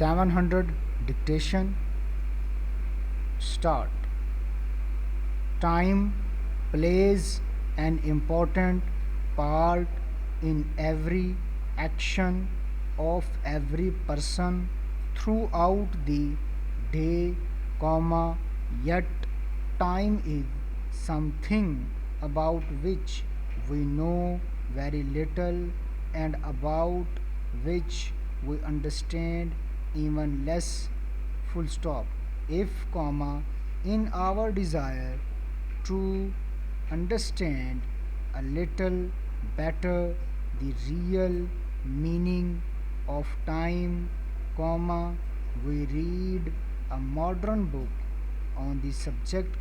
700 dictation start. Time plays an important part in every action of every person throughout the day, yet time is something about which we know very little and about which we understand even less. Full stop. If in our desire to understand a little better the real meaning of time, we read a modern book on the subject,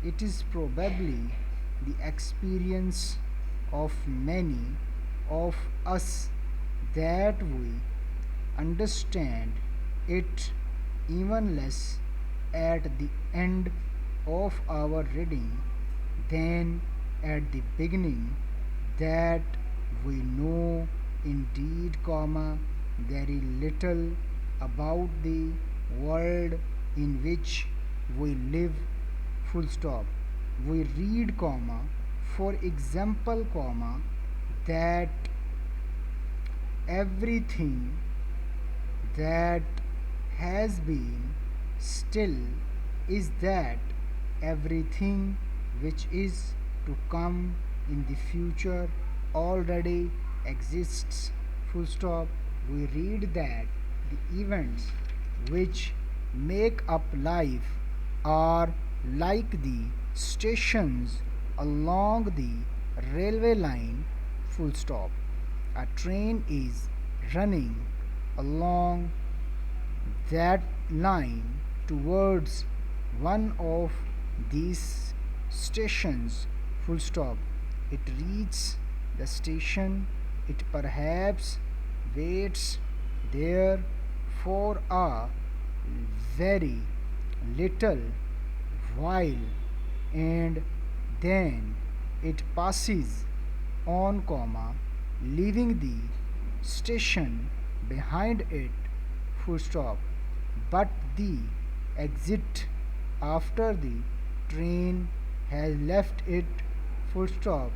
it is probably the experience of many of us that we understand it even less at the end of our reading than at the beginning, that we know indeed, very little about the world in which we live. Full stop. We read, for example, that everything that has been still is that everything which is to come in the future already exists. Full stop. We read that the events which make up life are like the stations along the railway line. Full stop. A train is running along that line towards one of these stations. Full stop. It reaches the station, it perhaps waits there for a very little while, and then it passes on, leaving the station behind it. Full stop. But the exit after the train has left it. Full stop.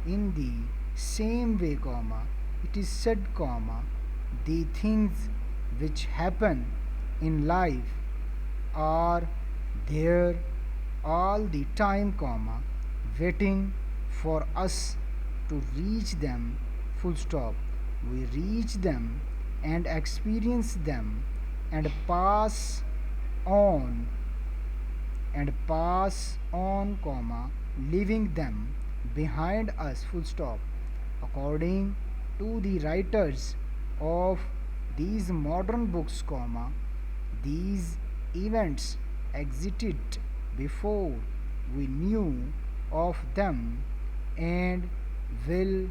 In the same way, it is said, the things which happen in life are there all the time, waiting for us to reach them. Full stop. We reach them and experience them and on pass on, leaving them behind us. Full stop. According to the writers of these modern books, these events existed before we knew of them and will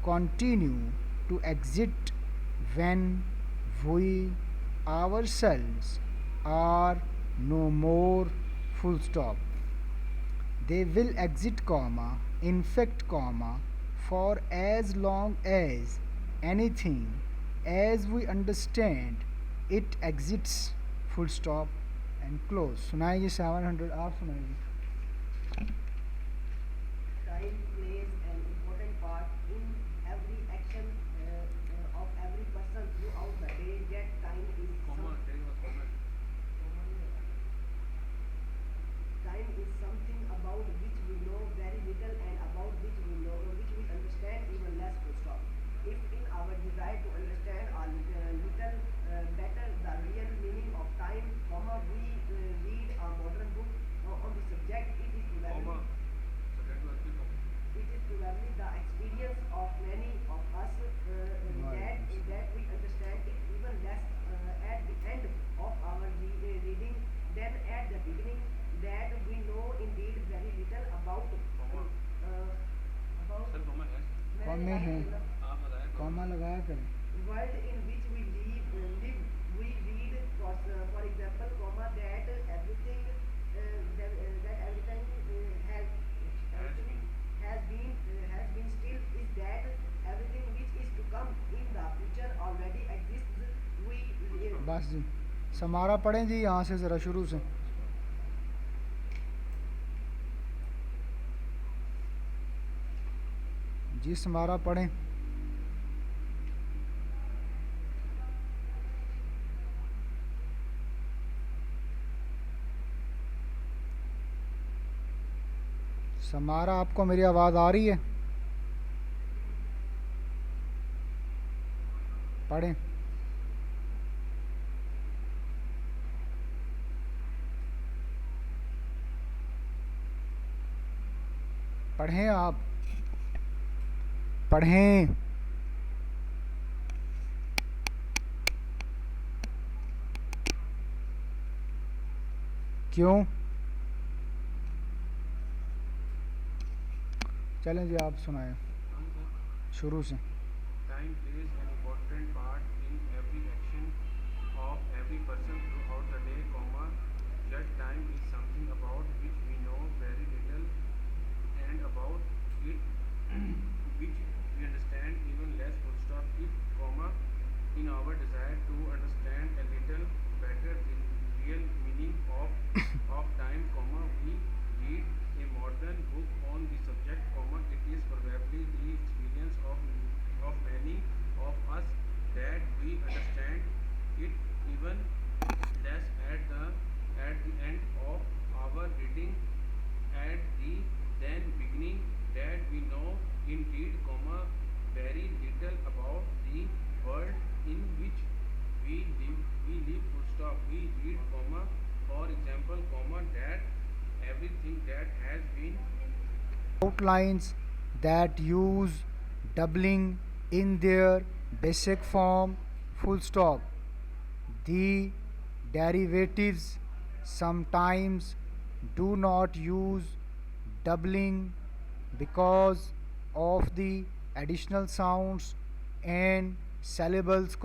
continue to exist when we ourselves are no more. Full stop. They will exist, in fact, for as long as anything as we understand it exists. Full stop and close. सुनाइए 700 आप सुनाइए. Time plays an important part in every action of every person throughout the day. Yet time is something about which we know very little and about which we understand even less. Full stop. If in our desire to understand a little better the real meaning of time, we read a modern book on the subject, it is probably the experience of many of us that we understand it even less at the end of our reading than at the beginning, that we know indeed very little about कौन में है comma लगाया करें. world in which we live. We read, for example, that everything that everything has been still is that everything which is to come in the future already exists. We बस जी, Samara पढ़ें जी यहाँ से ज़रा शुरू से। जी Samara पढ़ें। Samara आपको मेरी आवाज़ आ रही है? पढ़ें। पढ़ें आप, पढ़ें। क्यों? चलें जी, आप सुनाएं शुरू से। Time plays an important part in every action of every person throughout the day, yet time is something about which we know very little and about it which we understand even less. Full stop. If, in our desire to understand a little better the real meaning of time, we read a modern book on the subject, it is probably the experience of many of us that we understand it even less at the end of our reading at the then beginning that we know indeed, very little about the world in which we live, full stop. We read, for example, that everything that has been Outlines that use doubling in their basic form, full stop. The derivatives sometimes do not use doubling because of the additional sounds and syllables,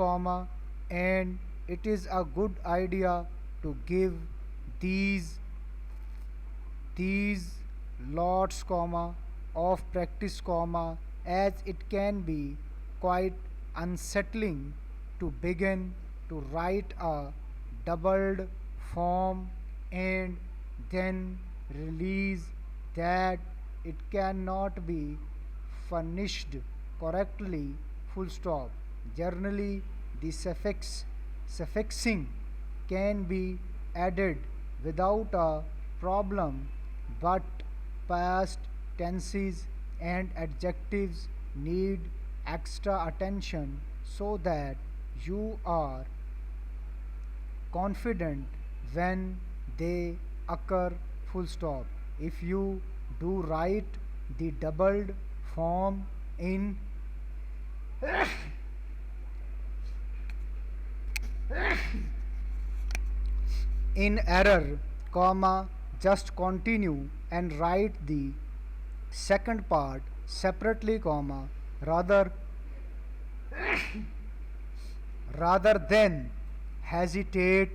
and it is a good idea to give these these lots, of practice, as it can be quite unsettling to begin to write a doubled form and then realize that it cannot be furnished correctly, full stop. Generally, the suffixing can be added without a problem, but past tenses and adjectives need extra attention so that you are confident when they occur, full stop. If you do write the doubled form in error, just continue and write the second part separately, rather rather than hesitate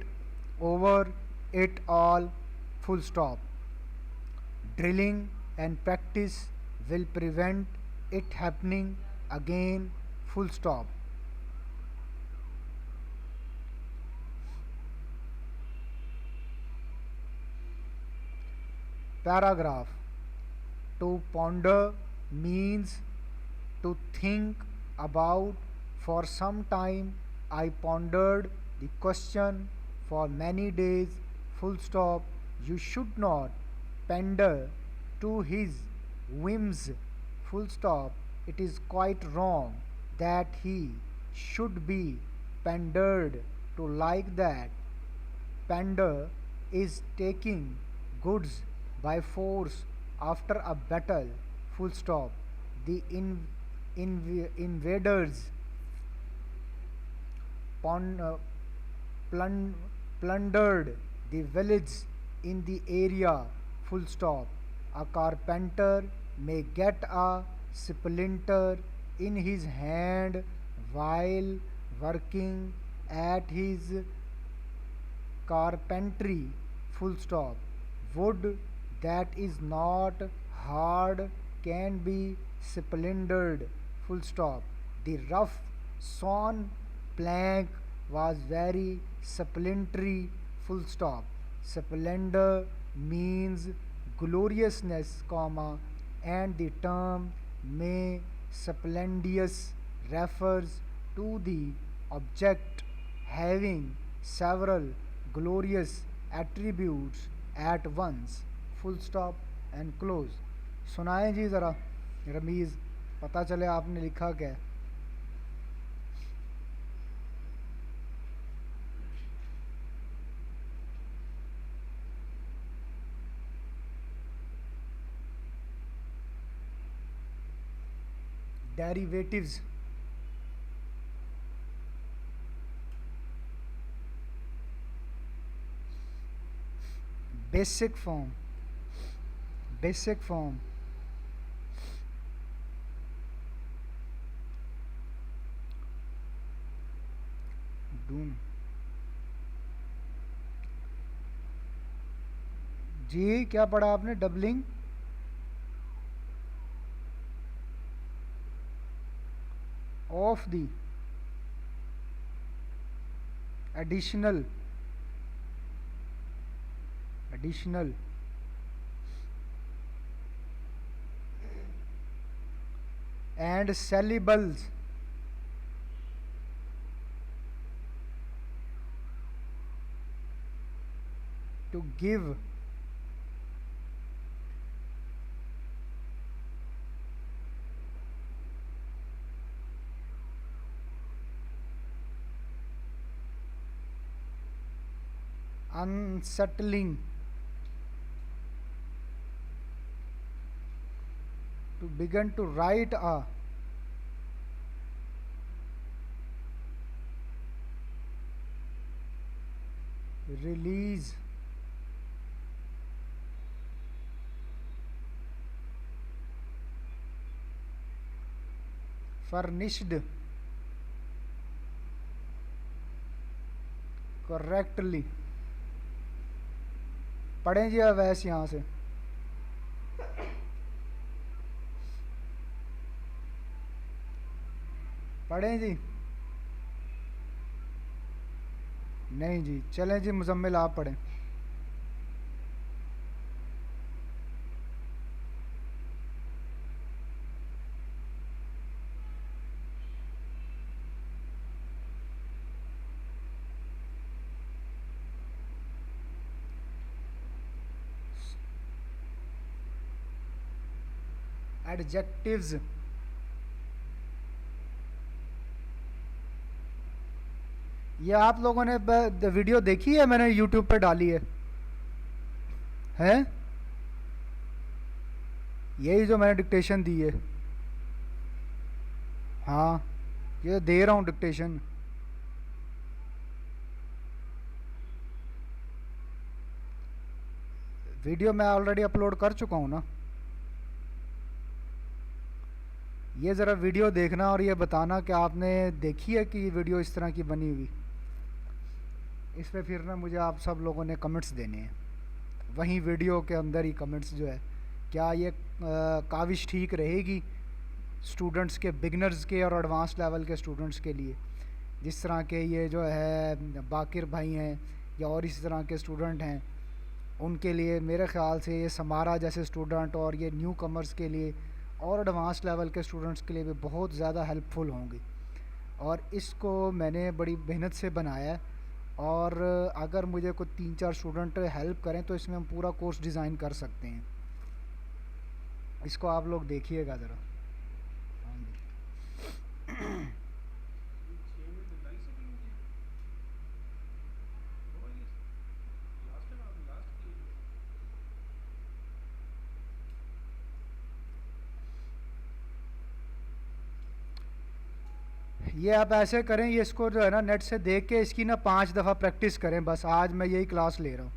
over it all, full stop. Drilling and practice will prevent it happening again, full stop. Paragraph. To ponder means to think about. For some time I pondered the question for many days, full stop. You should not pander to his whims, full stop. It is quite wrong that he should be pandered to like that. Pander is taking goods by force after a battle, full stop. The invaders pon- uh, plundered the village in the area, full stop. A carpenter may get a splinter in his hand while working at his carpentry, full stop. Wood that is not hard can be splintered, full stop. The rough sawn plank was very splendidly, full stop. Splendor means gloriousness, comma, and the term may splendidous refers to the object having several glorious attributes at once. Full stop and close. सुनाएं जी ज़रा रमीज़, पता चले आपने लिखा क्या है. Derivatives. Basic form. Basic form. Doom. जी क्या पढ़ा आपने? Doubling of the additional and syllables to give unsettling, to begin to write a release furnished correctly. पढ़ें जी अवैस यहाँ से. पढ़ें जी. नहीं जी, चलें जी मुजम्मिल आप पढ़ें. एडजेक्टिव्स. ये आप लोगों ने वीडियो देखी है? मैंने यूट्यूब पे डाली है. हैं? यही जो मैंने डिक्टेशन दी है. हाँ, ये दे रहा हूँ डिक्टेशन. वीडियो मैं ऑलरेडी अपलोड कर चुका हूँ ना. ये ज़रा वीडियो देखना और ये बताना कि आपने देखी है कि ये वीडियो इस तरह की बनी हुई. इस पे फिर ना मुझे आप सब लोगों ने कमेंट्स देने हैं, वहीं वीडियो के अंदर ही कमेंट्स जो है. क्या ये काविश ठीक रहेगी स्टूडेंट्स के, बिगनर्स के और एडवांस लेवल के स्टूडेंट्स के लिए, जिस तरह के ये जो है बाकिर भाई हैं या और इस तरह के स्टूडेंट हैं, उनके लिए मेरे ख़्याल से ये समारा जैसे स्टूडेंट और ये न्यू कमर्स के लिए और एडवांस लेवल के स्टूडेंट्स के लिए भी बहुत ज़्यादा हेल्पफुल होंगी. और इसको मैंने बड़ी मेहनत से बनाया है, और अगर मुझे कोई 3-4 स्टूडेंट हेल्प करें तो इसमें हम पूरा कोर्स डिज़ाइन कर सकते हैं. इसको आप लोग देखिएगा ज़रा. ये आप ऐसे करें, ये इसको जो है ना नेट से देख के इसकी ना 5 दफ़ा प्रैक्टिस करें. बस आज मैं यही क्लास ले रहा हूँ.